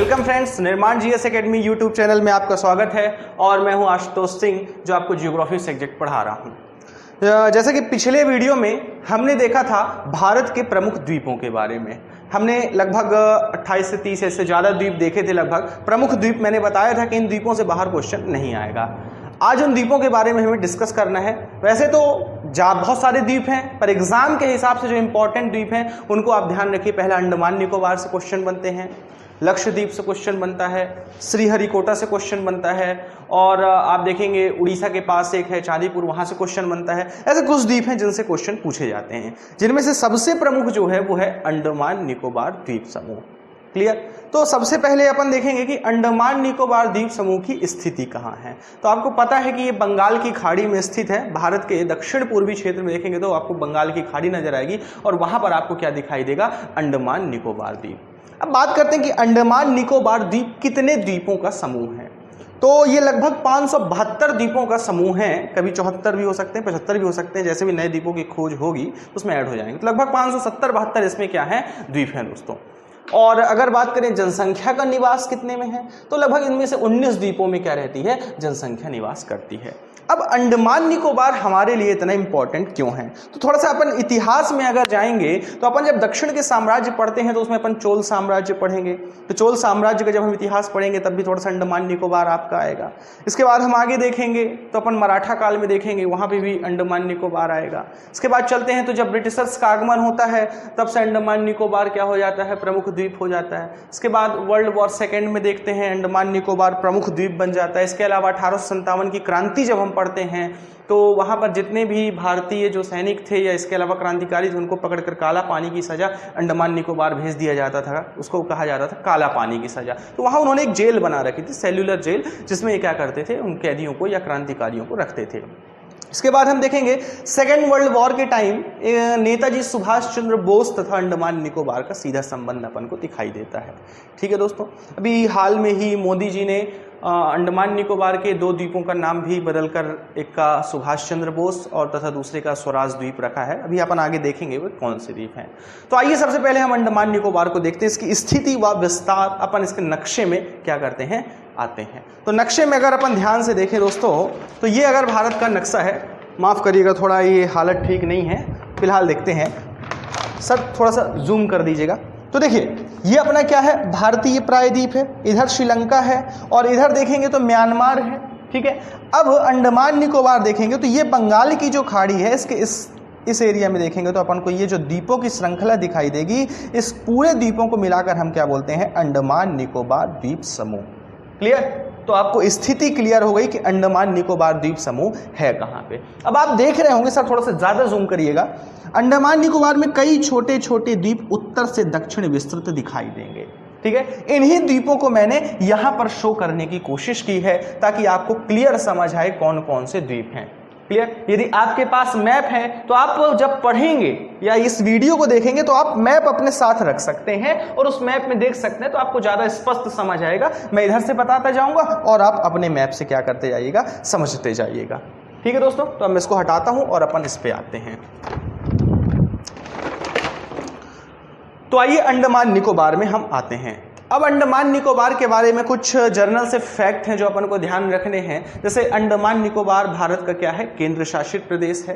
Welcome friends, निर्माण GS academy YouTube channel में आपका स्वागत है और मैं हूं आशुतोष सिंह जो आपको जियोग्राफी सब्जेक्ट पढ़ा रहा हूं। जैसे कि पिछले वीडियो में हमने देखा था भारत के प्रमुख द्वीपों के बारे में। हमने लगभग 28 से 30 ऐसे ज़्यादा द्वीप देखे थे। लगभग प्रमुख द्वीप मैंने बताया था कि इन द्वीपों से बाहर क्वेश्चन नहीं आएगा। आज उन द्वीपों के बारे में हमें डिस्कस करना है। वैसे तो बहुत सारे द्वीप हैं, पर एग्जाम के हिसाब से जो इंपॉर्टेंट द्वीप हैं उनको आप ध्यान रखिए। पहला अंडमान निकोबार से क्वेश्चन बनते हैं, लक्षद्वीप से क्वेश्चन बनता है, श्रीहरिकोटा से क्वेश्चन बनता है, और आप देखेंगे उड़ीसा के पास एक है चांदीपुर, वहां से क्वेश्चन बनता है। ऐसे कुछ द्वीप हैं जिनसे क्वेश्चन पूछे जाते हैं, जिनमें से सबसे प्रमुख जो है वो है अंडमान निकोबार द्वीप समूह। क्लियर? तो सबसे पहले अपन देखेंगे कि अंडमान निकोबार द्वीप समूह की स्थिति कहाँ है। तो आपको पता है कि ये बंगाल की खाड़ी में स्थित है। भारत के दक्षिण पूर्वी क्षेत्र में देखेंगे तो आपको बंगाल की खाड़ी नजर आएगी और वहां पर आपको क्या दिखाई देगा? अंडमान निकोबार द्वीप। अब बात करते हैं कि अंडमान निकोबार द्वीप कितने द्वीपों का समूह है। तो ये लगभग 572 द्वीपों का समूह है। कभी 74 भी हो सकते हैं, 75 भी हो सकते हैं, जैसे भी नए द्वीपों की खोज होगी उसमें ऐड हो जाएंगे। तो लगभग 570-72 इसमें क्या है? द्वीप हैं दोस्तों। और अगर बात करें जनसंख्या का निवास कितने में है, तो लगभग इनमें से 19 द्वीपों में क्या रहती है? जनसंख्या निवास करती है। अब अंडमान निकोबार हमारे लिए इतना इंपॉर्टेंट क्यों है? तो थोड़ा सा अपन इतिहास में अगर जाएंगे तो अपन जब दक्षिण के साम्राज्य पढ़ते हैं तो उसमें अपन चोल साम्राज्य पढ़ेंगे। तो चोल साम्राज्य का जब हम इतिहास पढ़ेंगे तब भी थोड़ा सा अंडमान निकोबार आपका आएगा। इसके बाद हम आगे देखेंगे तो अपन मराठा काल में देखेंगे, वहां पर भी अंडमान निकोबार आएगा। इसके बाद चलते हैं तो जब ब्रिटिशर्स का आगमन होता है तब से अंडमान निकोबार क्या हो जाता है? प्रमुख द्वीप हो जाता है। इसके बाद वर्ल्ड वॉर सेकेंड में देखते हैं अंडमान निकोबार प्रमुख द्वीप बन जाता है। इसके अलावा 1857 की क्रांति जब हम पढ़ते हैं तो वहां पर जितने भी भारतीय जो सैनिक थे या इसके अलावा क्रांतिकारी थे उनको पकड़कर काला पानी की सजा अंडमान निकोबार भेज दिया जाता था। उसको कहा जाता था काला पानी की सजा। तो वहां उन्होंने एक जेल बना रखी थी, सेल्युलर जेल, जिसमें ये क्या करते थे? उन कैदियों को या क्रांतिकारियों को रखते थे। इसके बाद हम देखेंगे सेकेंड वर्ल्ड वॉर के टाइम नेताजी सुभाष चंद्र बोस तथा अंडमान निकोबार का सीधा संबंध अपन को दिखाई देता है। ठीक है दोस्तों, अभी हाल में ही मोदी जी ने अंडमान निकोबार के 2 द्वीपों का नाम भी बदलकर एक का सुभाष चंद्र बोस और तथा दूसरे का स्वराज द्वीप रखा है। अभी अपन आगे देखेंगे वो कौन से द्वीप हैं। तो आइए सबसे पहले हम अंडमान निकोबार को देखते हैं। इसकी स्थिति व विस्तार अपन इसके नक्शे में क्या करते हैं? आते हैं। तो नक्शे में अगर अपन ध्यान से देखें दोस्तों तो ये अगर भारत का नक्शा है, माफ़ करिएगा थोड़ा ये हालत ठीक नहीं है, फिलहाल देखते हैं। सर थोड़ा सा जूम कर दीजिएगा। तो देखिए ये अपना क्या है? भारतीय प्रायद्वीप है, इधर श्रीलंका है और इधर देखेंगे तो म्यांमार है। ठीक है, अब अंडमान निकोबार देखेंगे तो ये बंगाल की जो खाड़ी है इसके इस एरिया में देखेंगे तो अपन को ये जो द्वीपों की श्रृंखला दिखाई देगी, इस पूरे द्वीपों को मिलाकर हम क्या बोलते हैं? अंडमान निकोबार द्वीप समूह। क्लियर? तो आपको स्थिति क्लियर हो गई कि अंडमान निकोबार द्वीप समूह है कहाँ पे। अब आप देख रहे होंगे, सर थोड़ा सा ज्यादा जूम करिएगा, अंडमान निकोबार में कई छोटे छोटे द्वीप उत्तर से दक्षिण विस्तृत दिखाई देंगे। ठीक है, इन्हीं द्वीपों को मैंने यहां पर शो करने की कोशिश की है ताकि आपको क्लियर समझ आए कौन कौन से द्वीप हैं। क्लियर? यदि आपके पास मैप है तो आप जब पढ़ेंगे या इस वीडियो को देखेंगे तो आप मैप अपने साथ रख सकते हैं और उस मैप में देख सकते हैं, तो आपको ज्यादा स्पष्ट समझ आएगा। मैं इधर से बताता जाऊंगा और आप अपने मैप से क्या करते जाइएगा? समझते जाइएगा। ठीक है दोस्तों, तो मैं इसको हटाता हूं और अपन इस पे आते हैं। तो आइए अंडमान निकोबार में हम आते हैं। अब अंडमान निकोबार के बारे में कुछ जर्नल से फैक्ट हैं जो अपन को ध्यान रखने हैं। जैसे अंडमान निकोबार भारत का क्या है? केंद्र शासित प्रदेश है।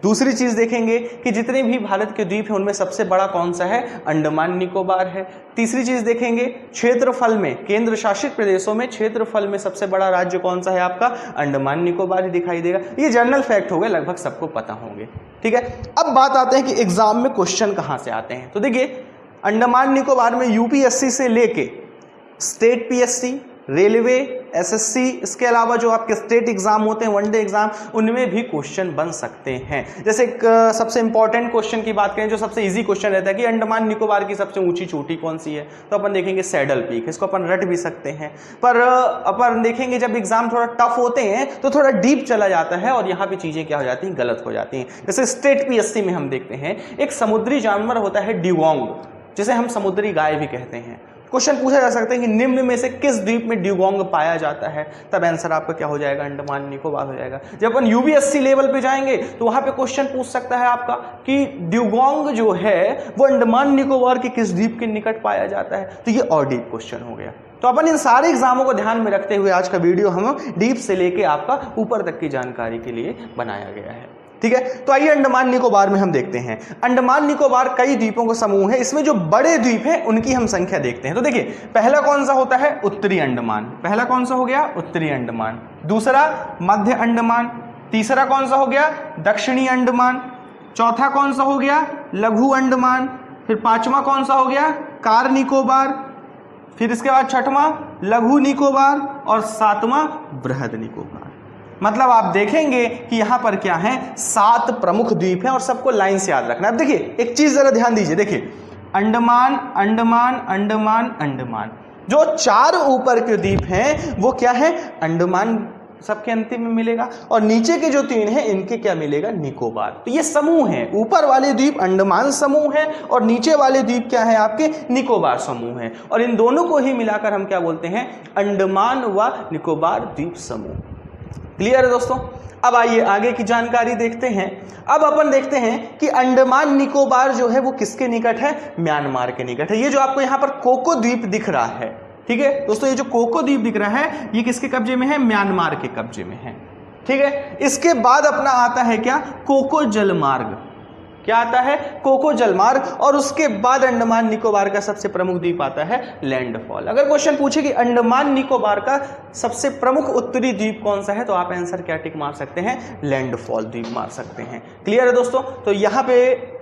दूसरी चीज देखेंगे कि जितने भी भारत के द्वीप हैं उनमें सबसे बड़ा कौन सा है? अंडमान निकोबार है। तीसरी चीज देखेंगे क्षेत्रफल में, केंद्र शासित प्रदेशों में क्षेत्रफल में सबसे बड़ा राज्य कौन सा है आपका? अंडमान निकोबार ही दिखाई देगा। ये जनरल फैक्ट हो गए, लगभग सबको पता होंगे। ठीक है, अब बात आते हैं कि एग्जाम में क्वेश्चन कहां से आते हैं। तो देखिए अंडमान निकोबार में यूपीएससी से लेके स्टेट पीएससी, रेलवे, एसएससी, इसके अलावा जो आपके स्टेट एग्जाम होते हैं, वनडे एग्जाम, उनमें भी क्वेश्चन बन सकते हैं। जैसे सबसे इंपॉर्टेंट क्वेश्चन की बात करें, जो सबसे इजी क्वेश्चन रहता है कि अंडमान निकोबार की सबसे ऊंची चोटी कौन सी है, तो अपन देखेंगे सैडल पीक। इसको अपन रट भी सकते हैं, पर अपन देखेंगे जब एग्जाम थोड़ा टफ होते हैं तो थोड़ा डीप चला जाता है और यहाँ पे चीजें क्या हो जाती हैं? गलत हो जाती हैं। जैसे स्टेट पीएससी में हम देखते हैं एक समुद्री जानवर होता है ड्यूगोंग, जिसे हम समुद्री गाय भी कहते हैं। क्वेश्चन पूछा जा सकता है कि निम्न में से किस द्वीप में ड्यूगोंग पाया जाता है, तब आंसर आपका क्या हो जाएगा, अंडमान निकोबार हो जाएगा। जब अपन यूपीएससी लेवल पे जाएंगे तो वहां पे क्वेश्चन पूछ सकता है आपका कि ड्यूगोंग जो है वो अंडमान निकोबार के किस द्वीप के निकट पाया जाता है, तो ये और डीप क्वेश्चन हो गया। तो अपन इन सारे एग्जामों को ध्यान में रखते हुए आज का वीडियो हम डीप से लेके आपका ऊपर तक की जानकारी के लिए बनाया गया है, ठीक है। तो आइए अंडमान निकोबार में हम देखते हैं। अंडमान निकोबार कई द्वीपों का समूह है, इसमें जो बड़े द्वीप हैं उनकी हम संख्या देखते हैं। तो देखिए पहला कौन सा होता है, उत्तरी अंडमान, पहला कौन सा हो गया, उत्तरी अंडमान। दूसरा मध्य अंडमान। तीसरा कौन सा हो गया, दक्षिणी अंडमान। चौथा कौन सा हो गया, लघु अंडमान। फिर पांचवा कौन सा हो गया, कार निकोबार। फिर इसके बाद छठवां लघु निकोबार और सातवां बृहद निकोबार। मतलब आप देखेंगे कि यहां पर क्या है, 7 प्रमुख द्वीप हैं और सबको लाइन से याद रखना है। अब देखिए एक चीज जरा ध्यान दीजिए, देखिए अंडमान अंडमान अंडमान अंडमान, जो 4 ऊपर के द्वीप हैं वो क्या है, अंडमान सबके अंतिम में मिलेगा, और नीचे के जो 3 हैं इनके क्या मिलेगा, निकोबार। तो ये समूह है, ऊपर वाले द्वीप अंडमान समूह है और नीचे वाले द्वीप क्या है आपके, निकोबार समूह है, और इन दोनों को ही मिलाकर हम क्या बोलते हैं, अंडमान व निकोबार द्वीप समूह। क्लियर है दोस्तों। अब आइए आगे की जानकारी देखते हैं। अब अपन देखते हैं कि अंडमान निकोबार जो है वो किसके निकट है, म्यांमार के निकट है। ये जो आपको यहाँ पर कोको द्वीप दिख रहा है, ठीक है दोस्तों, ये जो कोको द्वीप दिख रहा है ये किसके कब्जे में है, म्यांमार के कब्जे में है, ठीक है। इसके बाद अपना आता है क्या, कोको जलमार्ग। क्या आता है, कोको जलमार्ग। और उसके बाद अंडमान निकोबार का सबसे प्रमुख द्वीप आता है लैंडफॉल। अगर क्वेश्चन पूछे कि अंडमान निकोबार का सबसे प्रमुख उत्तरी द्वीप कौन सा है, तो आप आंसर क्या टिक मार सकते हैं, लैंडफॉल द्वीप मार सकते हैं। क्लियर है दोस्तों। तो यहां पे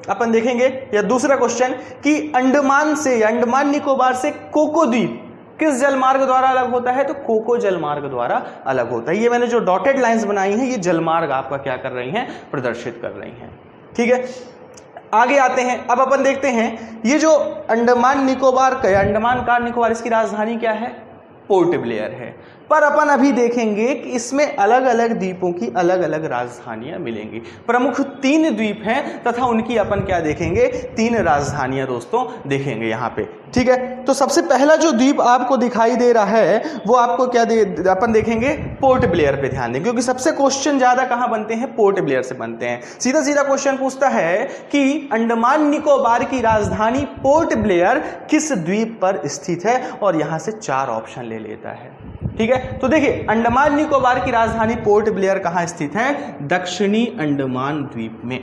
अपन देखेंगे या दूसरा क्वेश्चन कि अंडमान से, अंडमान निकोबार से कोको द्वीप किस जलमार्ग द्वारा अलग होता है, तो कोको जलमार्ग द्वारा अलग होता है। ये मैंने जो डॉटेड लाइंस बनाई हैं ये जलमार्ग आपका क्या कर रही हैं, प्रदर्शित कर रही हैं, ठीक है। आगे आते हैं। अब अपन देखते हैं ये जो अंडमान निकोबार का, अंडमान कार निकोबार, इसकी राजधानी क्या है, पोर्ट ब्लेयर है। पर अपन अभी देखेंगे कि इसमें अलग अलग द्वीपों की अलग अलग राजधानियां मिलेंगी। प्रमुख 3 द्वीप हैं तथा उनकी अपन क्या देखेंगे, 3 राजधानियां दोस्तों देखेंगे यहाँ पे, ठीक है। तो सबसे पहला जो द्वीप आपको दिखाई दे रहा है वो आपको क्या अपन देखेंगे, पोर्ट ब्लेयर पे ध्यान दें, क्योंकि सबसे क्वेश्चन ज्यादा कहां बनते हैं, पोर्ट ब्लेयर से बनते हैं। सीधा सीधा क्वेश्चन पूछता है कि अंडमान निकोबार की राजधानी पोर्ट ब्लेयर किस द्वीप पर स्थित है, और यहां से 4 ऑप्शन ले लेता है, ठीक है। तो देखिए अंडमान निकोबार की राजधानी पोर्ट ब्लेयर कहां स्थित है, दक्षिणी अंडमान द्वीप में।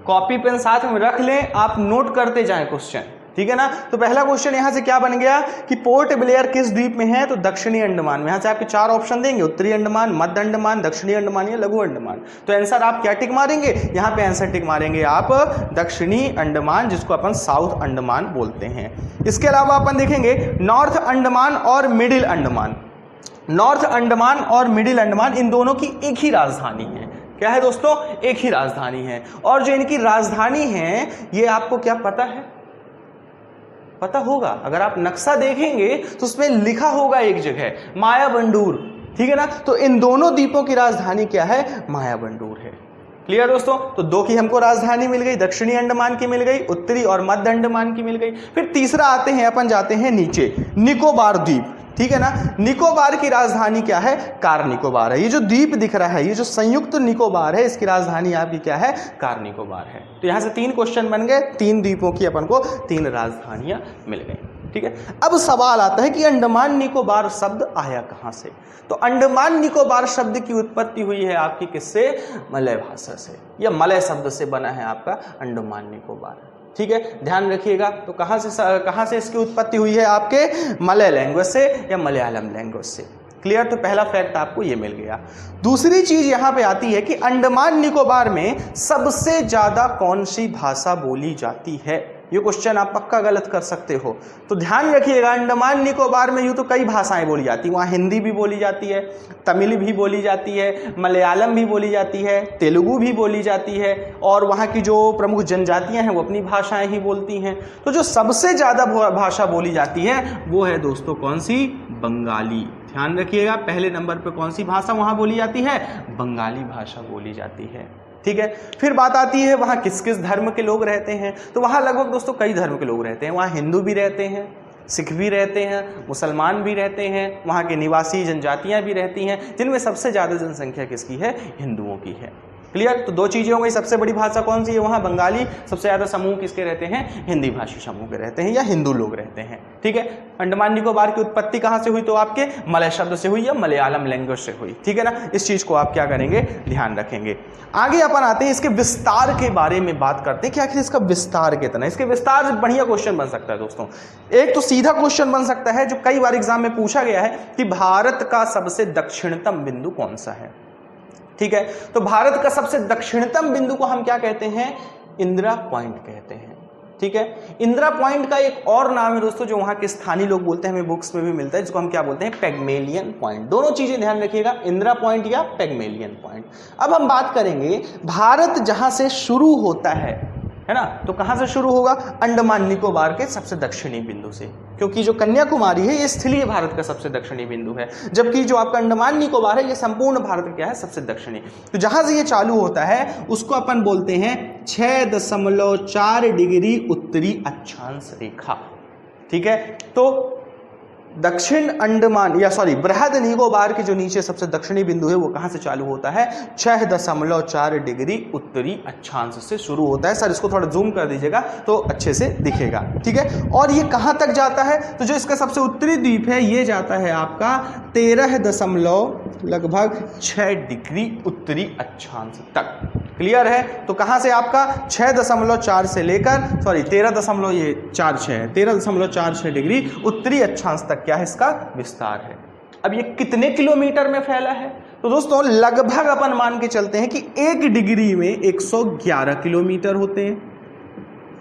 कॉपी पेन साथ में रख लें, आप नोट करते जाएं क्वेश्चन, ठीक है ना। तो पहला क्वेश्चन यहां से क्या बन गया कि पोर्ट ब्लेयर किस द्वीप में है, तो दक्षिणी अंडमान में। यहां से आपके 4 ऑप्शन देंगे, उत्तरी अंडमान, मध्य अंडमान, दक्षिणी अंडमान या लघु अंडमान। तो आंसर आप क्या टिक मारेंगे, यहां पे आंसर टिक मारेंगे आप दक्षिणी अंडमान, जिसको अपन साउथ अंडमान बोलते हैं। इसके अलावा अपन देखेंगे नॉर्थ अंडमान और मिडिल अंडमान। नॉर्थ अंडमान और मिडिल अंडमान इन दोनों की एक ही राजधानी है। क्या है दोस्तों, एक ही राजधानी है। और जो इनकी राजधानी है ये आपको क्या पता है, पता होगा, अगर आप नक्शा देखेंगे तो उसमें लिखा होगा एक जगह मायाबंदूर, ठीक है ना। तो इन दोनों द्वीपों की राजधानी क्या है, मायाबंदूर है। क्लियर दोस्तों। तो 2 की हमको राजधानी मिल गई, दक्षिणी अंडमान की मिल गई, उत्तरी और मध्य अंडमान की मिल गई। फिर तीसरा आते हैं, अपन जाते हैं नीचे, निकोबार द्वीप, ठीक है ना। निकोबार की राजधानी क्या है, कार निकोबार है। ये जो द्वीप दिख रहा है, ये जो संयुक्त निकोबार है, इसकी राजधानी आपकी क्या है, कार निकोबार है। तो यहां से 3 क्वेश्चन बन गए, 3 द्वीपों की अपन को 3 राजधानियां मिल गई, ठीक है। अब सवाल आता है कि अंडमान निकोबार शब्द आया कहां से। तो अंडमान निकोबार शब्द की उत्पत्ति हुई है आपकी किससे, मलय भाषा से, या मलय शब्द से बना है आपका अंडमान निकोबार, ठीक है। ध्यान रखिएगा। तो कहां से इसकी उत्पत्ति हुई है, आपके मलय लैंग्वेज से या मलयालम लैंग्वेज से। क्लियर। तो पहला फैक्ट आपको ये मिल गया। दूसरी चीज यहां पे आती है कि अंडमान निकोबार में सबसे ज्यादा कौन सी भाषा बोली जाती है। ये क्वेश्चन आप पक्का गलत कर सकते हो, तो ध्यान रखिएगा। अंडमान निकोबार में यूं तो कई भाषाएं बोली जाती हैं, वहाँ हिंदी भी बोली जाती है, तमिल भी बोली जाती है, मलयालम भी बोली जाती है, तेलुगु भी बोली जाती है, और वहाँ की जो प्रमुख जनजातियां हैं वो अपनी भाषाएं ही बोलती हैं। तो जो सबसे ज़्यादा भाषा बोली जाती है वो है दोस्तों कौन सी, बंगाली। ध्यान रखिएगा, पहले नंबर पर कौन सी भाषा वहाँ बोली जाती है, बंगाली भाषा बोली जाती है, ठीक है। फिर बात आती है वहाँ किस किस धर्म के लोग रहते हैं। तो वहाँ लगभग दोस्तों कई धर्म के लोग रहते हैं। वहाँ हिंदू भी रहते हैं, सिख भी रहते हैं, मुसलमान भी रहते हैं, वहाँ के निवासी जनजातियाँ भी रहती हैं, जिनमें सबसे ज़्यादा जनसंख्या किसकी है? हिंदुओं की है। क्लियर? तो दो चीज़ें हो गई। सबसे बड़ी भाषा कौन सी है वहाँ? बंगाली। सबसे ज़्यादा समूह किसके रहते हैं? हिंदी भाषी समूह के रहते हैं या हिंदू लोग रहते हैं। ठीक है। अंडमान निकोबार की उत्पत्ति कहाँ से हुई? तो आपके मलय शब्द से हुई या मलयालम लैंग्वेज से हुई। ठीक है ना? इस चीज़ को आप क्या करेंगे? ध्यान रखेंगे। आगे अपन आते हैं इसके विस्तार के बारे में बात करते हैं कि आखिर इसका विस्तार कितना है। इसके विस्तार से बढ़िया क्वेश्चन बन सकता है दोस्तों। एक तो सीधा क्वेश्चन बन सकता है जो कई बार एग्जाम में पूछा गया है कि भारत का सबसे दक्षिणतम बिंदु कौन सा है। ठीक है। तो भारत का सबसे दक्षिणतम बिंदु को हम क्या कहते हैं? इंदिरा पॉइंट कहते हैं। ठीक है। इंदिरा पॉइंट का एक और नाम है दोस्तों जो वहां के स्थानीय लोग बोलते हैं, हमें बुक्स में भी मिलता है, जिसको हम क्या बोलते हैं? पैग्मेलियन पॉइंट। दोनों चीजें ध्यान रखिएगा, इंदिरा पॉइंट या पैग्मेलियन पॉइंट। अब हम बात करेंगे भारत जहां से शुरू होता है ना, तो कहां से शुरू होगा? अंडमान निकोबार के सबसे दक्षिणी बिंदु से, क्योंकि जो कन्याकुमारी है ये स्थलीय भारत का सबसे दक्षिणी बिंदु है, जबकि जो आपका अंडमान निकोबार है ये संपूर्ण भारत का क्या है? सबसे दक्षिणी। तो जहां से ये चालू होता है उसको अपन बोलते हैं 6.4 डिग्री उत्तरी अक्षांश रेखा। ठीक है। तो दक्षिण अंडमान या बृहद निकोबार के जो नीचे सबसे दक्षिणी बिंदु है वो कहां से चालू होता है? 6.4 डिग्री उत्तरी अक्षांश से शुरू होता है। सर इसको थोड़ा जूम कर दीजिएगा तो अच्छे से दिखेगा। ठीक है। और ये कहां तक जाता है? तो जो इसका सबसे उत्तरी द्वीप है ये जाता है आपका 13.6 डिग्री उत्तरी अक्षांश तक। क्लियर है? तो कहां से आपका 6.4 से लेकर 13.46 डिग्री उत्तरी अक्षांश तक क्या है इसका विस्तार है। अब ये कितने किलोमीटर में फैला है? तो दोस्तों लगभग अपन मान के चलते हैं कि 1 डिग्री में 111 किलोमीटर होते हैं।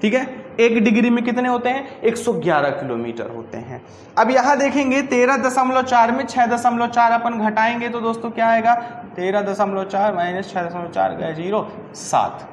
ठीक है। 1 डिग्री में कितने होते हैं? 111 किलोमीटर होते हैं। अब यहां देखेंगे 13.4 में 6.4 अपन घटाएंगे तो दोस्तों क्या आएगा? 13.4 माइनस 6.4 गए 0, 7।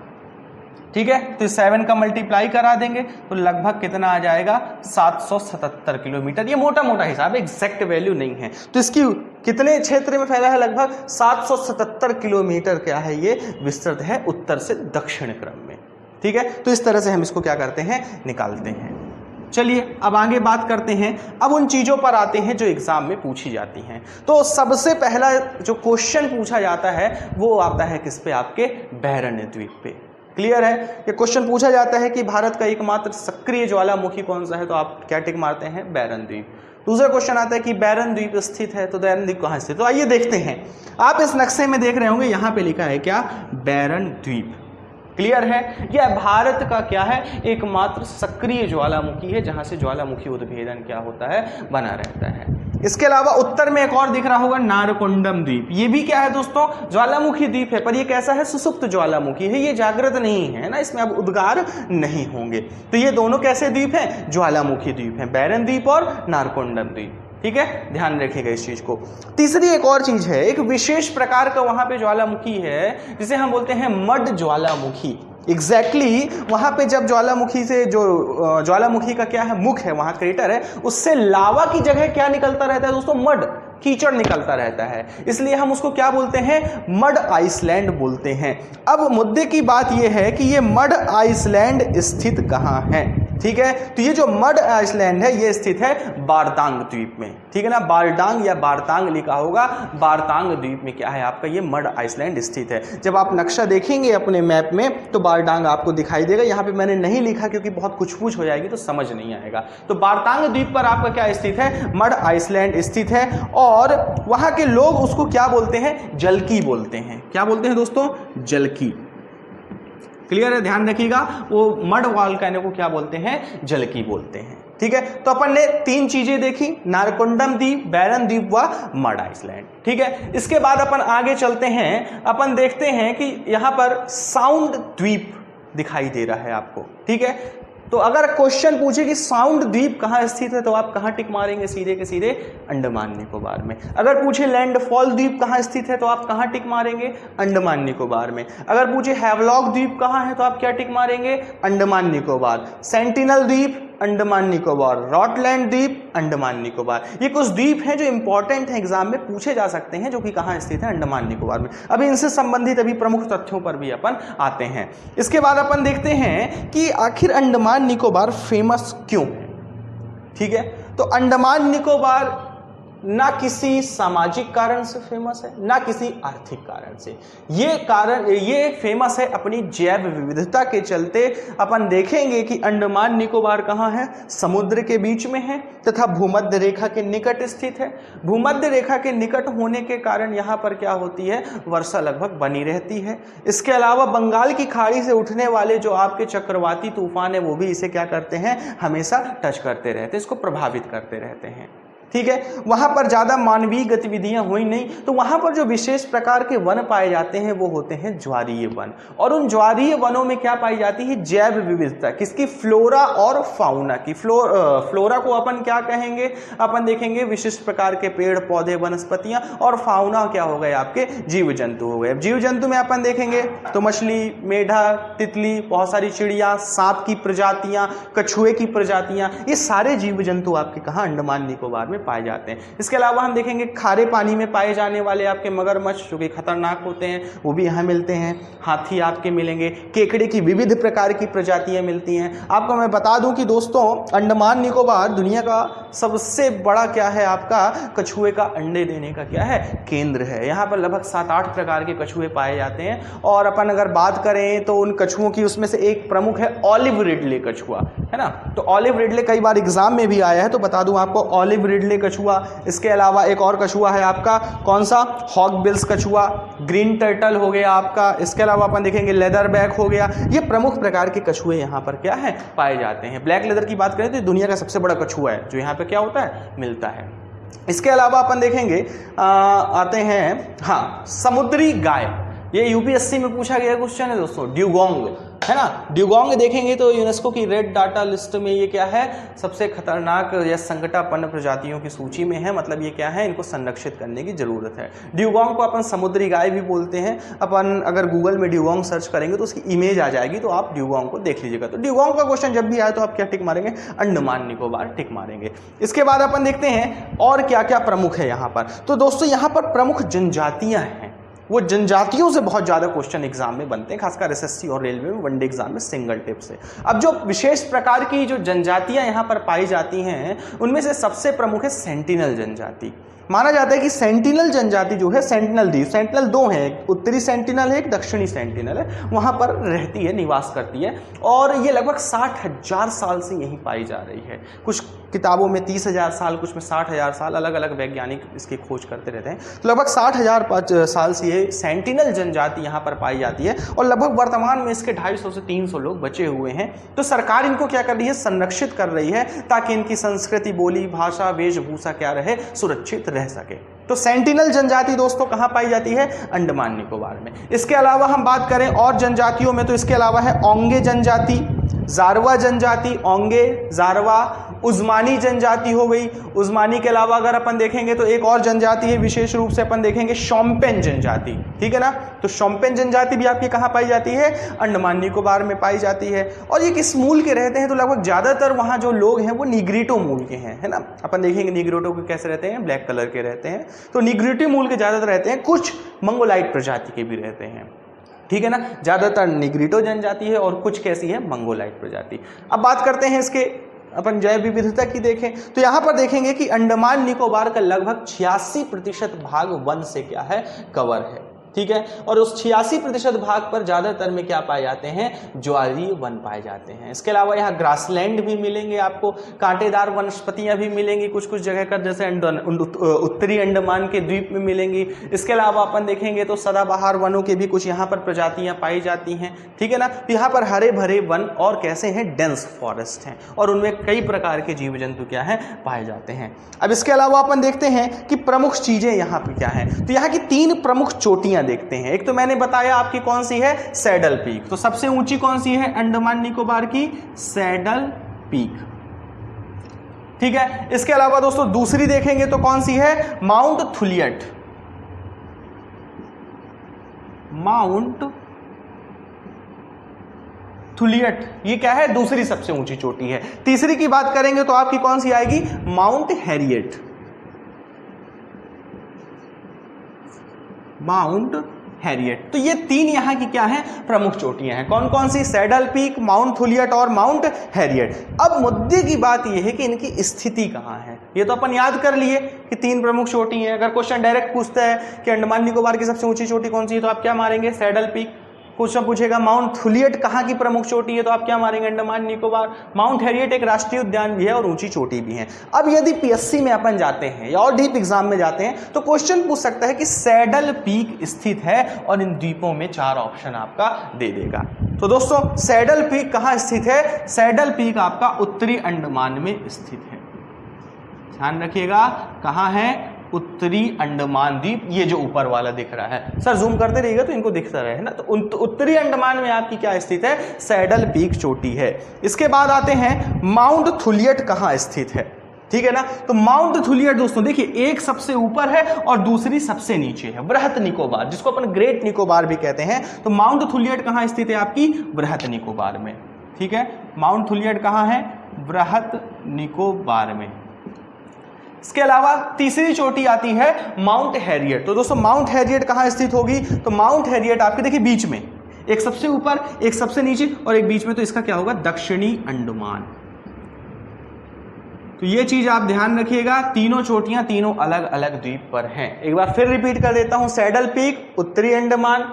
ठीक है। तो 7 का मल्टीप्लाई करा देंगे तो लगभग कितना आ जाएगा? 777 किलोमीटर। ये मोटा मोटा हिसाब है, एग्जैक्ट वैल्यू नहीं है। तो इसकी कितने क्षेत्र में फैला है? लगभग 777 किलोमीटर क्या है ये विस्तृत है उत्तर से दक्षिण क्रम में। ठीक है। तो इस तरह से हम इसको क्या करते हैं? निकालते हैं। चलिए अब आगे बात करते हैं। अब उन चीजों पर आते हैं जो एग्जाम में पूछी जाती हैं। तो सबसे पहला जो क्वेश्चन पूछा जाता है वो आता है किस पे? आपके बैरन द्वीप पे। क्लियर है? ये क्वेश्चन पूछा जाता है कि भारत का एकमात्र सक्रिय ज्वालामुखी कौन सा है, तो आप क्या टिक मारते हैं? बैरन द्वीप। दूसरा क्वेश्चन आता है कि बैरन द्वीप स्थित है, तो बैरन द्वीप कहां स्थित? तो आइए देखते हैं। आप इस नक्शे में देख रहे होंगे, यहां पे लिखा है क्या? बैरन द्वीप। क्लियर है? यह भारत का क्या है? एकमात्र सक्रिय ज्वालामुखी है जहां से ज्वालामुखी उद्भेदन क्या होता है? बना रहता है। इसके अलावा उत्तर में एक और दिख रहा होगा नारकोंडम द्वीप। ये भी क्या है दोस्तों? ज्वालामुखी द्वीप है, पर ये कैसा है? सुसुप्त ज्वालामुखी है, ये जागृत नहीं है ना, इसमें अब उद्गार नहीं होंगे। तो ये दोनों कैसे द्वीप हैं? ज्वालामुखी द्वीप हैं, बैरन द्वीप और नारकोंडम द्वीप। ठीक है। ध्यान रखिएगा इस चीज को। तीसरी एक और चीज है, एक विशेष प्रकार का वहां पे ज्वालामुखी है जिसे हम बोलते हैं मड ज्वालामुखी। एग्जैक्टली वहां पे जब ज्वालामुखी से जो ज्वालामुखी का क्या है? मुख है, वहां क्रेटर है, उससे लावा की जगह क्या निकलता रहता है दोस्तों? मड, कीचड़ निकलता रहता है, इसलिए हम उसको क्या बोलते हैं? मड आइसलैंड बोलते हैं। अब मुद्दे की बात यह है कि ये मड आइसलैंड स्थित कहां है? ठीक है। तो ये जो मड आइसलैंड है ये स्थित है बारतांग द्वीप में। ठीक है ना? बारडांग या बारतांग लिखा होगा। बारतांग द्वीप में क्या है आपका? ये मड आइसलैंड स्थित है। जब आप नक्शा देखेंगे अपने मैप में तो बारडांग आपको दिखाई देगा। यहाँ पे मैंने नहीं लिखा क्योंकि बहुत कुछ हो जाएगी तो समझ नहीं आएगा। तो बारतांग द्वीप पर आपका क्या स्थित है? मड आइसलैंड स्थित है। और वहां के लोग उसको क्या बोलते हैं? जलकी बोलते हैं। क्या बोलते हैं दोस्तों? जलकी। क्लियर है? ध्यान रखिएगा, वो मड वॉल्केनो को क्या बोलते हैं? जलकी बोलते हैं। ठीक है। तो अपन ने 3 चीजें देखी, नारकोंडम द्वीप, बैरन द्वीप व मड आइसलैंड। ठीक है। इसके बाद अपन आगे चलते हैं। अपन देखते हैं कि यहां पर साउंड द्वीप दिखाई दे रहा है आपको। ठीक है। तो अगर क्वेश्चन पूछे कि साउंड द्वीप कहाँ स्थित है तो आप कहाँ टिक मारेंगे? सीधे के सीधे अंडमान निकोबार में। अगर पूछे लैंडफॉल द्वीप कहाँ स्थित है तो आप कहाँ टिक मारेंगे? अंडमान निकोबार में। अगर पूछे हैवलॉक द्वीप कहाँ है तो आप क्या टिक मारेंगे? अंडमान निकोबार। सेंटिनल द्वीप अंडमान निकोबार, रॉटलैंड द्वीप अंडमान निकोबार। ये कुछ द्वीप हैं जो इंपॉर्टेंट हैं, एग्जाम में पूछे जा सकते हैं, जो कि कहाँ स्थित है? अंडमान निकोबार में। अभी इनसे संबंधित अभी प्रमुख तथ्यों पर भी अपन आते हैं। इसके बाद अपन देखते हैं कि आखिर अंडमान निकोबार फेमस क्यों है। ठीक है। तो अंडमान निकोबार ना किसी सामाजिक कारण से फेमस है, ना किसी आर्थिक कारण से। ये फेमस है अपनी जैव विविधता के चलते। अपन देखेंगे कि अंडमान निकोबार कहाँ है, समुद्र के बीच में है तथा भूमध्य रेखा के निकट स्थित है। भूमध्य रेखा के निकट होने के कारण यहाँ पर क्या होती है, वर्षा लगभग बनी रहती है। इसके अलावा बंगाल की खाड़ी से उठने वाले जो आपके चक्रवाती तूफान है वो भी इसे क्या करते हैं, हमेशा टच करते रहते हैं, इसको प्रभावित करते रहते हैं। ठीक है, वहां पर ज्यादा मानवीय गतिविधियां हुई नहीं, तो वहां पर जो विशेष प्रकार के वन पाए जाते हैं वो होते हैं ज्वारीय वन। और उन ज्वारीय वनों में क्या पाई जाती है, जैव विविधता, किसकी, फ्लोरा और फाउना की। फ्लोरा को अपन क्या कहेंगे, अपन देखेंगे विशिष्ट प्रकार के पेड़ पौधे वनस्पतियां, और फाउना क्या हो गए, आपके जीव जंतु हो गए। अब जीव जंतु में अपन देखेंगे तो मछली, मेढा, तितली, बहुत सारी चिड़िया, सांप की प्रजातियां, कछुए की प्रजातियां, ये सारे जीव जंतु आपके कहाँ, अंडमान निकोबार में पाए जाते हैं। इसके अलावा हम देखेंगे खारे पानी में पाए जाने वाले आपके मगरमच्छ जो कि खतरनाक होते हैं वो भी यहाँ मिलते हैं। हाथी आपके मिलेंगे, केकड़े की विविध प्रकार की प्रजातियां मिलती हैं। आपको मैं बता दूं कि दोस्तों अंडमान निकोबार दुनिया का सबसे बड़ा क्या है, आपका कछुए का अंडे देने का क्या है, केंद्र है। यहाँ पर लगभग 7-8 प्रकार के कछुए पाए जाते हैं। और अपन अगर बात करें तो उन कछुओं की, उसमें से एक प्रमुख है ऑलिव रिडले कछुआ, है ना। तो ऑलिव रिडले कई बार एग्जाम में भी आया है, तो बता दूं आपको, ऑलिव रिडले कछुआ। इसके अलावा एक और कछुआ है आपका, कौन सा, हॉगबिल्स कछुआ, ग्रीन टर्टल हो गया आपका। इसके अलावा अपन देखेंगे लेदर बैक हो गया। ये प्रमुख प्रकार के कछुए यहाँ पर क्या है, पाए जाते हैं। ब्लैक लेदर की बात करें तो दुनिया का सबसे बड़ा कछुआ है जो यहाँ पे क्या होता है, मिलता है। इसके अलावा अपन देखेंगे आते हैं, हाँ, समुद्री गाय। ये यूपीएससी में पूछा गया क्वेश्चन है दोस्तों, ड्यूगोंग, है ना। ड्यूगोंग देखेंगे तो यूनेस्को की रेड डाटा लिस्ट में ये क्या है, सबसे खतरनाक या संकटापन्न प्रजातियों की सूची में है। मतलब ये क्या है, इनको संरक्षित करने की जरूरत है। ड्यूगोंग को अपन समुद्री गाय भी बोलते हैं। अपन अगर गूगल में ड्यूगोंग सर्च करेंगे तो उसकी इमेज आ जाएगी, तो आप ड्यूगोंग को देख लीजिएगा। तो ड्यूगोंग का क्वेश्चन जब भी आए तो आप क्या टिक मारेंगे, अंडमान निकोबार टिक मारेंगे। इसके बाद अपन देखते हैं और क्या क्या प्रमुख है यहाँ पर। तो दोस्तों यहाँ पर प्रमुख जनजातियां हैं, वो जनजातियों से बहुत ज़्यादा क्वेश्चन एग्जाम में बनते हैं, खासकर एसएससी और रेलवे में वनडे एग्जाम में सिंगल टिप से। अब जो विशेष प्रकार की जो जनजातियां यहाँ पर पाई जाती हैं उनमें से सबसे प्रमुख है सेंटिनल जनजाति। माना जाता है कि सेंटिनल जनजाति जो है, सेंटिनल द्वीप, सेंटिनल दो हैं, एक उत्तरी सेंटिनल है, एक दक्षिणी सेंटिनल है, वहां पर रहती है, निवास करती है। और ये लगभग 60,000 साल से यहीं पाई जा रही है। कुछ किताबों में 30,000 साल, कुछ में 60,000 साल, अलग अलग वैज्ञानिक इसकी खोज करते रहते हैं। तो लगभग 60,000 साल से ये सेंटिनल जनजाति यहाँ पर पाई जाती है। और लगभग वर्तमान में इसके 250 से 300 लोग बचे हुए हैं। तो सरकार इनको क्या कर रही है, संरक्षित कर रही है, ताकि इनकी संस्कृति, बोली, भाषा, वेशभूषा क्या रहे, सुरक्षित रह सके। तो सेंटिनल जनजाति दोस्तों कहां पाई जाती है, अंडमान निकोबार में। इसके अलावा हम बात करें और जनजातियों में तो इसके अलावा है ओंगे जनजाति, जारवा जनजाति, ओंगे, जारवा, उस्मानी जनजाति हो गई। उस्मानी के अलावा अगर अपन देखेंगे तो एक और जनजाति है, विशेष रूप से अपन देखेंगे शोम्पेन जनजाति, ठीक है ना। तो शोम्पेन जनजाति भी आपकी कहां पाई जाती है, अंडमान निकोबार में पाई जाती है। और ये किस मूल के रहते हैं, तो लगभग ज्यादातर वहां जो लोग हैं वो निग्रिटो मूल के हैं, है ना। अपन देखेंगे निग्रिटो के कैसे रहते हैं, ब्लैक कलर के रहते हैं। तो निग्रिटो मूल के ज्यादातर रहते हैं, कुछ मंगोलाइट प्रजाति के भी रहते हैं, ठीक है ना। ज्यादातर निग्रिटो जनजाति है और कुछ कैसी है, मंगोलाइट प्रजाति। अब बात करते हैं इसके अपन जैव विविधता की देखें तो यहां पर देखेंगे कि अंडमान निकोबार का लगभग 86% भाग वन से क्या है, कवर है, ठीक है। और उस 86% भाग पर ज्यादातर में क्या पाए जाते हैं, ज्वारीय वन पाए जाते हैं। इसके अलावा यहाँ ग्रासलैंड भी मिलेंगे आपको, कांटेदार वनस्पतियां भी मिलेंगी कुछ कुछ जगह पर, जैसे उत्तरी अंडमान के द्वीप में मिलेंगी। इसके अलावा अपन देखेंगे तो सदाबहार वनों के भी कुछ यहाँ पर प्रजातियां पाई जाती हैं, ठीक है ना। तो यहाँ पर हरे भरे वन और कैसे हैं, डेंस फॉरेस्ट हैं, और उनमें कई प्रकार के जीव जंतु क्या है, पाए जाते हैं। अब इसके अलावा अपन देखते हैं कि प्रमुख चीजें यहाँ पर क्या है। तो यहाँ की 3 प्रमुख चोटियां देखते हैं। एक तो मैंने बताया आपकी कौन सी है, सैडल पीक। तो सबसे ऊंची कौन सी है अंडमान निकोबार की, सैडल पीक, ठीक है। इसके अलावा दोस्तों दूसरी देखेंगे तो कौन सी है, माउंट थुलियट। माउंट थुलियट ये क्या है, दूसरी सबसे ऊंची चोटी है। तीसरी की बात करेंगे तो आपकी कौन सी आएगी, माउंट हैरियट। Mount Harriet. तो ये तीन यहाँ की क्या है, प्रमुख चोटियां हैं। कौन कौन सी, सैडल पीक, माउंट थुलियट और माउंट हैरियट। अब मुद्दे की बात यह है कि इनकी स्थिति कहाँ है। ये तो अपन याद कर लिए कि तीन प्रमुख चोटी हैं। अगर क्वेश्चन डायरेक्ट पूछता है कि अंडमान निकोबार की सबसे ऊंची चोटी कौन सी है, तो आप क्या मारेंगे, सैडल पीक। क्वेश्चन पूछेगा माउंट थुलियट कहाँ की प्रमुख चोटी है, तो आप क्या मारेंगे, अंडमान निकोबार। माउंट हैरियट एक राष्ट्रीय उद्यान भी है और ऊंची चोटी भी है। अब यदि पीएससी में अपन जाते हैं या और डीप एग्जाम में जाते हैं तो क्वेश्चन पूछ सकता है कि सैडल पीक स्थित है और इन द्वीपों में 4 ऑप्शन आपका दे देगा। तो दोस्तों सैडल पीक कहाँ स्थित है, सैडल पीक आपका उत्तरी अंडमान में स्थित है। ध्यान रखिएगा कहाँ है, उत्तरी अंडमान द्वीप। ये जो ऊपर वाला दिख रहा है, सर जूम करते रहिएगा तो इनको दिखता रहे ना। तो उत्तरी अंडमान में आपकी क्या स्थित है, सैडल पीक चोटी है। इसके बाद आते हैं माउंट थुलियट कहाँ स्थित है, ठीक है ना। तो माउंट थुलियट दोस्तों देखिए, एक सबसे ऊपर है और दूसरी सबसे नीचे है, बृहत निकोबार, जिसको अपन ग्रेट निकोबार भी कहते हैं। तो माउंट थुलियट कहाँ स्थित है आपकी, बृहत निकोबार में, ठीक है। माउंट थुलियट कहाँ है, बृहत निकोबार में। इसके अलावा तीसरी चोटी आती है माउंट हैरियट। तो दोस्तों माउंट हैरियट कहाँ स्थित होगी, तो माउंट हैरियट आपके देखिए बीच में, एक सबसे ऊपर, एक सबसे नीचे और एक बीच में। तो इसका क्या होगा, दक्षिणी अंडमान। तो ये चीज आप ध्यान रखिएगा, तीनों चोटियां तीनों अलग अलग द्वीप पर हैं। एक बार फिर रिपीट कर देता हूं, सैडल पीक उत्तरी अंडमान,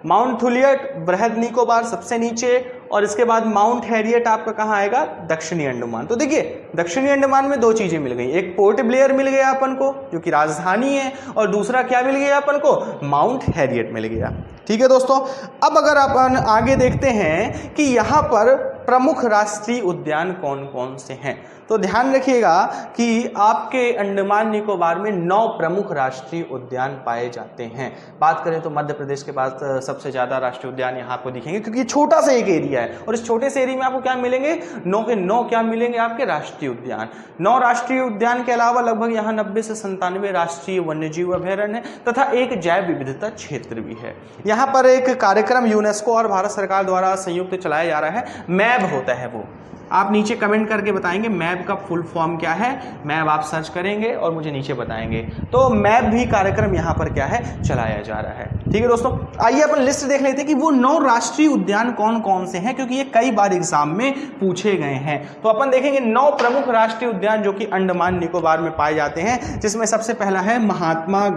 माउंट थुलियट बृहद निकोबार सबसे नीचे, और इसके बाद माउंट हैरियट आपका कहाँ आएगा, दक्षिणी अंडमान। तो देखिए दक्षिणी अंडमान में 2 चीजें मिल गई, एक पोर्ट ब्लेयर मिल गया अपन को जो कि राजधानी है, और दूसरा क्या मिल गया अपन को, माउंट हैरियट मिल गया। ठीक है दोस्तों, अब अगर अपन आगे देखते हैं कि यहाँ पर प्रमुख राष्ट्रीय उद्यान कौन कौन से हैं, तो ध्यान रखिएगा कि आपके अंडमान निकोबार में 9 प्रमुख राष्ट्रीय उद्यान पाए जाते हैं। बात करें तो मध्य प्रदेश के बाद सबसे ज्यादा राष्ट्रीय उद्यान यहाँ आपको दिखेंगे, क्योंकि छोटा सा एक एरिया है और इस छोटे से एरिया में आपको क्या मिलेंगे, 9 के 9 क्या मिलेंगे आपके राष्ट्रीय उद्यान। 9 राष्ट्रीय उद्यान के अलावा लगभग यहाँ 90 से 97 राष्ट्रीय वन्यजीव अभयारण्य है तथा एक जैव विविधता क्षेत्र भी है। यहाँ पर एक कार्यक्रम यूनेस्को और भारत सरकार द्वारा संयुक्त चलाया जा रहा है, मैब होता है वो। आप नीचे कमेंट करके बताएंगे मैब का फुल फॉर्म क्या है, मैब आप सर्च करेंगे और मुझे नीचे बताएंगे। तो मैब भी कार्यक्रम यहाँ पर क्या है, चलाया जा रहा है। ठीक है दोस्तों, आइए अपन लिस्ट देख लेते हैं कि वो 9 राष्ट्रीय उद्यान कौन कौन से हैं, क्योंकि ये कई बार एग्जाम में पूछे गए हैं। तो अपन देखेंगे 9 प्रमुख राष्ट्रीय उद्यान जो कि अंडमान निकोबार में पाए जाते हैं, जिसमें सबसे पहला है महात्मा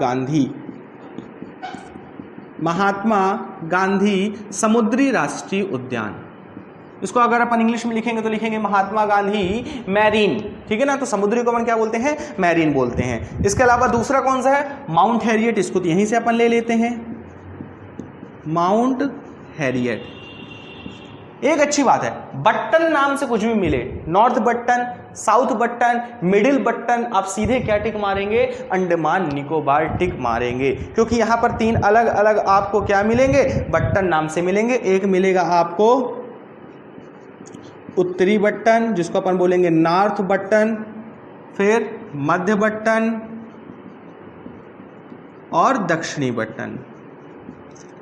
गांधी समुद्री राष्ट्रीय उद्यान। इसको अगर अपन इंग्लिश में लिखेंगे तो लिखेंगे महात्मा गांधी मैरीन, ठीक है ना। तो समुद्री को अपन क्या बोलते हैं, मैरीन बोलते हैं। इसके अलावा दूसरा कौन सा है, माउंट हैरियट, इसको तो यहीं से अपन ले लेते हैं, माउंट हैरियट। एक अच्छी बात है, बट्टन नाम से कुछ भी मिले, north button, south button, middle button, आप सीधे क्या टिक मारेंगे, अंडमान निकोबार टिक मारेंगे, क्योंकि यहां पर 3 अलग अलग आपको क्या मिलेंगे, बट्टन नाम से मिलेंगे। एक मिलेगा आपको उत्तरी बट्टन, जिसको अपन बोलेंगे नॉर्थ बट्टन, फिर मध्य बट्टन और दक्षिणी बट्टन।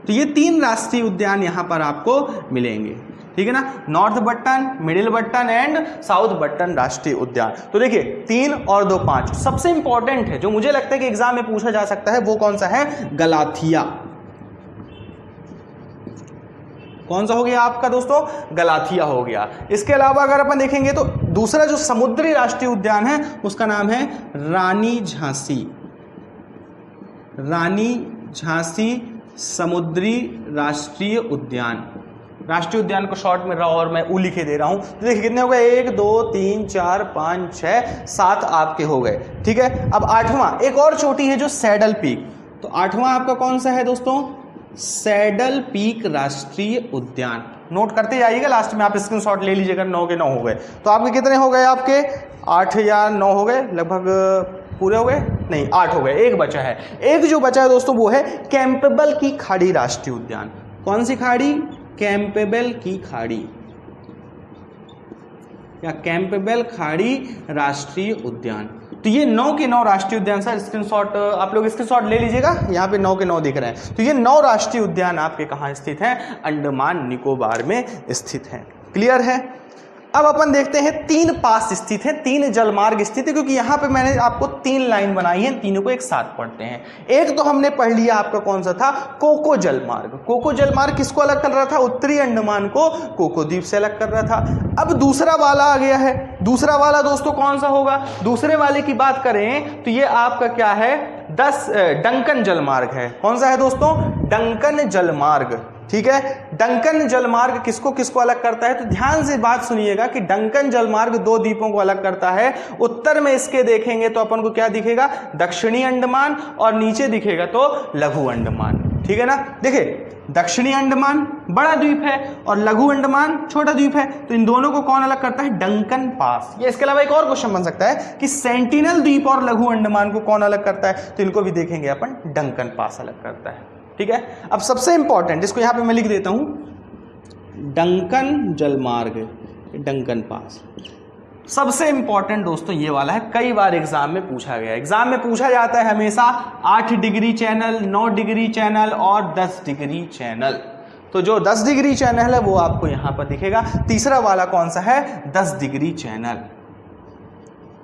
तो ये 3 राष्ट्रीय उद्यान यहां पर आपको मिलेंगे, ठीक है ना। North button, middle button and south button राष्ट्रीय उद्यान। तो देखिए 3 और 2 5। सबसे इंपॉर्टेंट है जो मुझे लगता है कि एग्जाम में पूछा जा सकता है, वो कौन सा है, गलाथिया। कौन सा हो गया आपका दोस्तों, गलाथिया हो गया। इसके अलावा अगर अपन देखेंगे तो दूसरा जो समुद्री राष्ट्रीय उद्यान है उसका नाम है रानी झांसी समुद्री राष्ट्रीय उद्यान। राष्ट्रीय उद्यान को शॉर्ट में और मैं ऊ लिखे दे रहा हूं। तो देखिए कितने हो गए, 1 2 3 4 5 6 7 आपके हो गए, ठीक है। अब 8वां एक और चोटी है जो सैडल पीक। तो 8वां आपका कौन सा है दोस्तों, सैडल पीक राष्ट्रीय उद्यान। नोट करते जाइएगा, लास्ट में आप स्क्रीनशॉट ले लीजिएगा। 9 के 9 हो गए। तो आपके कितने हो गए, आपके 8 या 9 हो गए, लगभग पूरे हो गए, नहीं 8 हो गए। एक बचा है, एक जो बचा है दोस्तों वो है कैंपेबल की खाड़ी राष्ट्रीय उद्यान। कौन सी खाड़ी, कैंपेबल की खाड़ी या कैंपेबल खाड़ी राष्ट्रीय उद्यान। तो ये 9 के 9 राष्ट्रीय उद्यान, सर स्क्रीनशॉट आप लोग स्क्रीनशॉट ले लीजिएगा, यहाँ पे 9 के 9 दिख रहे हैं। तो ये 9 राष्ट्रीय उद्यान आपके कहाँ स्थित हैं, अंडमान निकोबार में स्थित हैं। क्लियर है। अब अपन देखते हैं 3 पास स्थित है, 3 जलमार्ग स्थित है, क्योंकि यहां पे मैंने आपको 3 लाइन बनाई है, तीनों को एक साथ पढ़ते हैं। एक तो हमने पढ़ लिया आपका कौन सा था, कोको जलमार्ग। कोको जलमार्ग किसको अलग कर रहा था, उत्तरी अंडमान को कोको द्वीप से अलग कर रहा था। अब दूसरा वाला आ गया है, दूसरा वाला दोस्तों कौन सा होगा, दूसरे वाले की बात करें तो ये आपका क्या है, डंकन जलमार्ग है। कौन सा है दोस्तों, डंकन जलमार्ग। ठीक है, डंकन जलमार्ग किसको किसको अलग करता है, तो ध्यान से बात सुनिएगा कि डंकन जलमार्ग 2 द्वीपों को अलग करता है। उत्तर में इसके देखेंगे तो अपन को क्या दिखेगा, दक्षिणी अंडमान, और नीचे दिखेगा तो लघु अंडमान। ठीक है ना, देखिए दक्षिणी अंडमान बड़ा द्वीप है और लघु अंडमान छोटा द्वीप है, तो इन दोनों को कौन अलग करता है, डंकन पास। ये इसके अलावा एक और क्वेश्चन बन सकता है कि सेंटिनल द्वीप और लघु अंडमान को कौन अलग करता है, तो इनको भी देखेंगे अपन, डंकन पास अलग करता है। ठीक है, अब सबसे इंपॉर्टेंट, इसको यहां पे मैं लिख देता हूं, डंकन जलमार्ग, डंकन पास। सबसे इंपॉर्टेंट दोस्तों ये वाला है, कई बार एग्जाम में पूछा गया, एग्जाम में पूछा जाता है हमेशा 8 डिग्री चैनल, 9 डिग्री चैनल और 10 डिग्री चैनल। तो जो 10 डिग्री चैनल है वो आपको यहां पर दिखेगा। तीसरा वाला कौन सा है, 10 डिग्री चैनल।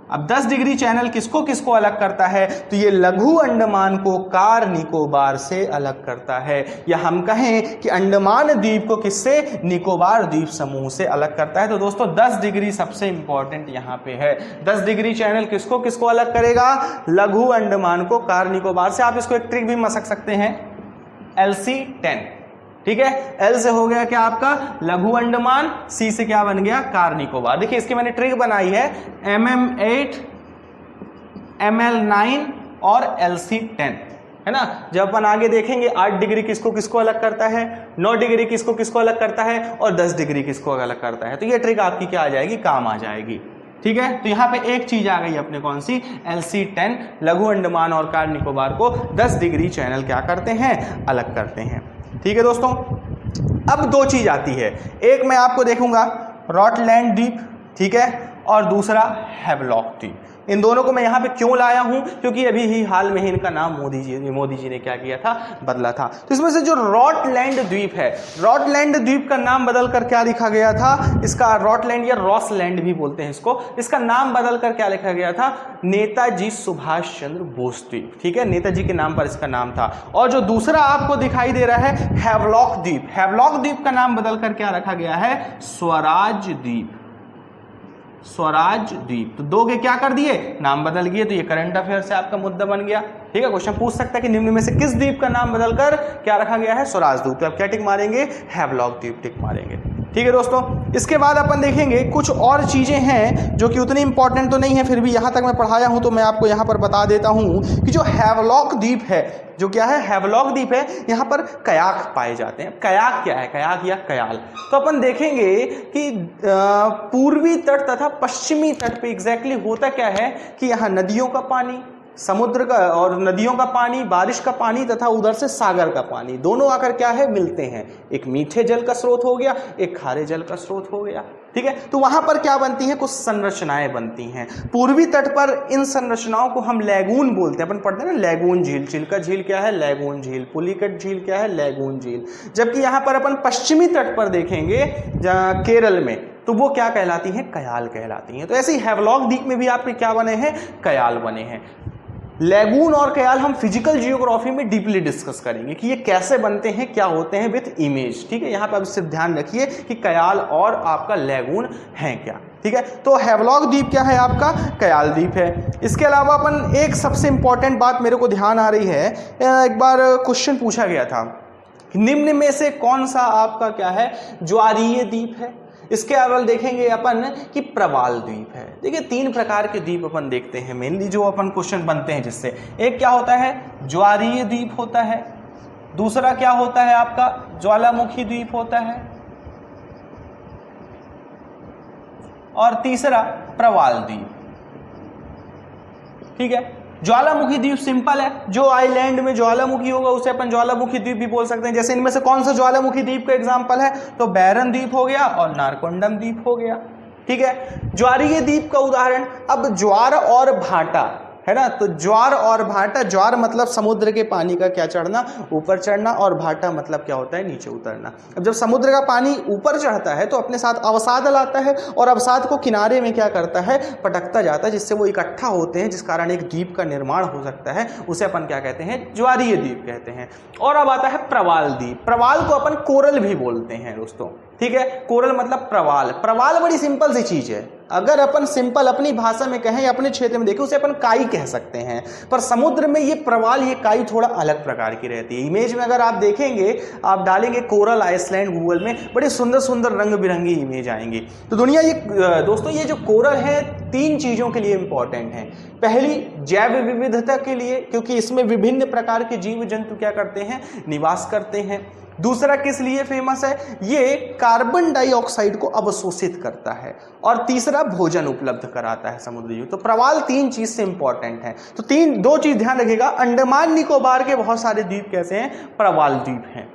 अब 10 डिग्री चैनल किसको किसको अलग करता है, तो ये लघु अंडमान को कार निकोबार से अलग करता है, या हम कहें कि अंडमान द्वीप को किससे, निकोबार द्वीप समूह से अलग करता है। तो दोस्तों 10 डिग्री सबसे इंपॉर्टेंट यहां पे है। 10 डिग्री चैनल किसको किसको अलग करेगा, लघु अंडमान को कार निकोबार से। आप इसको एक ट्रिक भी मसक सकते हैं, LC10। ठीक है, L से हो गया क्या आपका लघु अंडमान, C से क्या बन गया, कार निकोबार। देखिए इसकी मैंने ट्रिक बनाई है, MM8, ML9 और LC10, है ना। जब अपन आगे देखेंगे 8 डिग्री किसको किसको अलग करता है, 9 डिग्री किसको किसको अलग करता है, और 10 डिग्री किसको अलग करता है, तो ये ट्रिक आपकी क्या आ जाएगी, काम आ जाएगी। ठीक है, तो यहां पे एक चीज आ गई अपने, कौन सी, LC10, लघु अंडमान और कार निकोबार को 10 डिग्री चैनल क्या करते हैं, अलग करते हैं। ठीक है दोस्तों, अब 2 चीज आती है, एक मैं आपको देखूंगा रॉटलैंड द्वीप, ठीक है, और दूसरा हैवलॉक द्वीप। इन दोनों को मैं यहाँ पे क्यों लाया हूं, क्योंकि अभी ही हाल में ही इनका नाम मोदी जी ने क्या किया था, बदला था। तो इसमें से जो रॉटलैंड द्वीप है, रॉटलैंड द्वीप का नाम बदल कर क्या लिखा गया था, इसका रॉटलैंड या रॉसलैंड भी बोलते हैं इसको, इसका नाम बदल कर क्या लिखा गया था, नेताजी सुभाष चंद्र बोस द्वीप। ठीक है, नेताजी के नाम पर इसका नाम था। और जो दूसरा आपको दिखाई दे रहा है हैवलॉक द्वीप, हैवलॉक द्वीप का नाम बदल कर क्या रखा गया है, स्वराज द्वीप, स्वराज द्वीप। तो 2 के क्या कर दिए, नाम बदल गए, तो ये करंट अफेयर से आपका मुद्दा बन गया। ठीक है, क्वेश्चन पूछ सकता है कि निम्न में से किस द्वीप का नाम बदलकर क्या रखा गया है, स्वराज द्वीप। तो आप क्या टिक मारेंगे, हैवलॉक द्वीप टिक मारेंगे। ठीक है दोस्तों, इसके बाद अपन देखेंगे कुछ और चीजें हैं जो कि उतनी इंपॉर्टेंट तो नहीं है, फिर भी यहां तक मैं पढ़ाया हूं तो मैं आपको यहां पर बता देता हूं कि जो हैवलॉक द्वीप है, जो क्या है, हैवलॉक द्वीप है, यहां पर कयाक पाए जाते हैं। कयाक क्या है, कयाक या कयाल, तो अपन देखेंगे कि पूर्वी तट तथा पश्चिमी तट पे एग्जैक्टली होता क्या है कि यहाँ नदियों का पानी, समुद्र का और नदियों का पानी, बारिश का पानी तथा उधर से सागर का पानी, दोनों आकर क्या है, मिलते हैं। एक मीठे जल का स्रोत हो गया, एक खारे जल का स्रोत हो गया। ठीक है, तो वहां पर क्या बनती हैं, कुछ संरचनाएं बनती हैं। पूर्वी तट पर इन संरचनाओं को हम लैगून बोलते हैं, अपन पढ़ते हैं ना, लैगून झील, चिल्का झील क्या है, लैगून झील, पुलिकट झील क्या है, लैगून झील। जबकि यहां पर अपन पश्चिमी तट पर देखेंगे केरल में, तो वो क्या कहलाती हैं, कयाल कहलाती हैं। तो ऐसे ही हैवलॉक द्वीप में भी आपके क्या बने हैं, कयाल बने हैं। लैगून और कयाल हम फिजिकल जियोग्राफी में डीपली डिस्कस करेंगे कि ये कैसे बनते हैं, क्या होते हैं विथ इमेज। ठीक है, यहां पर सिर्फ ध्यान रखिए कि कयाल और आपका लैगून है क्या। ठीक है, तो हैवलॉक द्वीप क्या है, आपका कयाल द्वीप है। इसके अलावा अपन एक सबसे इंपॉर्टेंट बात मेरे को ध्यान आ रही है, एक बार क्वेश्चन पूछा गया था, निम्न में से कौन सा आपका क्या है, ज्वारीय द्वीप है। इसके अलावा देखेंगे अपन कि प्रवाल द्वीप है। देखिए 3 प्रकार के द्वीप अपन देखते हैं मेनली, जो अपन क्वेश्चन बनते हैं जिससे, एक क्या होता है, ज्वारीय द्वीप होता है, दूसरा क्या होता है आपका, ज्वालामुखी द्वीप होता है, और तीसरा प्रवाल द्वीप। ठीक है, ज्वालामुखी द्वीप सिंपल है, जो आइलैंड में ज्वालामुखी होगा उसे अपन ज्वालामुखी द्वीप भी बोल सकते हैं। जैसे इनमें से कौन सा ज्वालामुखी द्वीप का एग्जांपल है, तो बैरन द्वीप हो गया और नारकोंडम द्वीप हो गया। ठीक है, ज्वारीय द्वीप का उदाहरण, अब ज्वार और भाटा है ना। तो ज्वार और भाटा, ज्वार मतलब समुद्र के पानी का क्या चढ़ना, ऊपर चढ़ना, और भाटा मतलब क्या होता है, नीचे उतरना। अब जब समुद्र का पानी ऊपर चढ़ता है तो अपने साथ अवसाद लाता है, और अवसाद को किनारे में क्या करता है, पटकता जाता है, जिससे वो इकट्ठा होते हैं, जिस कारण एक द्वीप का निर्माण हो सकता है। उसे अपन क्या कहते हैं, ज्वारीय द्वीप कहते हैं। और अब आता है प्रवाल द्वीप। प्रवाल को अपन कोरल भी बोलते हैं दोस्तों, ठीक है। कोरल मतलब प्रवाल। प्रवाल बड़ी सिंपल सी चीज है, अगर अपन सिंपल अपनी भाषा में कहें या अपने क्षेत्र में देखें उसे अपन काई कह सकते हैं, पर समुद्र में ये प्रवाल, ये काई थोड़ा अलग प्रकार की रहती है। इमेज में अगर आप देखेंगे, आप डालेंगे कोरल आइसलैंड गूगल में, बड़े सुंदर सुंदर रंग बिरंगी इमेज आएंगी। तो दुनिया ये दोस्तों, ये जो कोरल है 3 चीजों के लिए इंपॉर्टेंट है। पहली, जैव विविधता के लिए, क्योंकि इसमें विभिन्न प्रकार के जीव जंतु क्या करते हैं, निवास करते हैं। दूसरा किस लिए फेमस है, ये कार्बन डाइऑक्साइड को अवशोषित करता है। और तीसरा, भोजन उपलब्ध कराता है समुद्री जीव। तो प्रवाल 3 चीज से इंपॉर्टेंट है। तो 2 चीज ध्यान रखिएगा, अंडमान निकोबार के बहुत सारे द्वीप कैसे हैं, प्रवाल द्वीप हैं,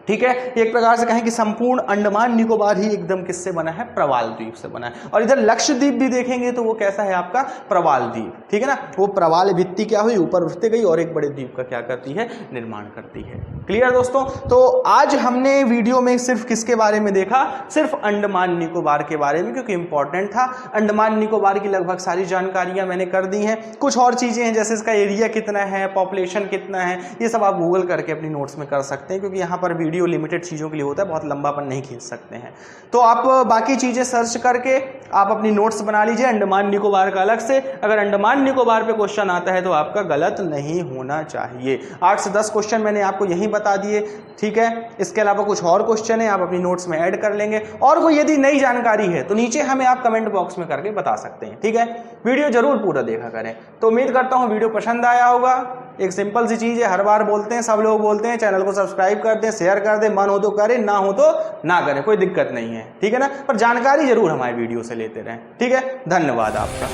ठीक है। एक प्रकार से कहें कि संपूर्ण अंडमान निकोबार ही एकदम किससे बना है, प्रवाल द्वीप से बना है। और इधर लक्षद्वीप भी देखेंगे तो वो कैसा है आपका, प्रवाल द्वीप, ठीक है ना। वो प्रवाल भित्ति क्या हुई, ऊपर उठते गई और एक बड़े द्वीप का क्या करती है, निर्माण करती है। क्लियर दोस्तों। तो आज हमने वीडियो में सिर्फ किसके बारे में देखा, सिर्फ अंडमान निकोबार के बारे में, क्योंकि इंपॉर्टेंट था। अंडमान निकोबार की लगभग सारी जानकारियां मैंने कर दी हैं। कुछ और चीजें हैं, जैसे इसका एरिया कितना है, पॉपुलेशन कितना है, ये सब आप गूगल करके अपनी नोट्स में कर सकते हैं, क्योंकि यहाँ पर वीडियो लिमिटेड चीजों के लिए होता है, बहुत लंबापन नहीं खींच सकते हैं। तो आप बाकी चीजें सर्च करके आप अपनी नोट्स बना लीजिए अंडमान निकोबार का अलग से। अगर अंडमान निकोबार पे क्वेश्चन आता है तो आपका गलत नहीं होना चाहिए। 8 से 10 क्वेश्चन मैंने आपको यहीं बता दिए, ठीक है। इसके अलावा कुछ और क्वेश्चन है, आप अपनी नोट्स में ऐड कर लेंगे। और कोई यदि नई जानकारी है तो नीचे हमें आप कमेंट बॉक्स में करके बता सकते हैं, ठीक है। वीडियो जरूर पूरा देखा करें। तो उम्मीद करता हूं वीडियो पसंद आया होगा। एक सिंपल सी चीज है, हर बार बोलते हैं, सब लोग बोलते हैं, चैनल को सब्सक्राइब कर दें, शेयर कर दें, मन हो तो करें, ना हो तो ना करें, कोई दिक्कत नहीं है, ठीक है ना। पर जानकारी जरूर हमारे वीडियो से लेते रहें, ठीक है। धन्यवाद आपका।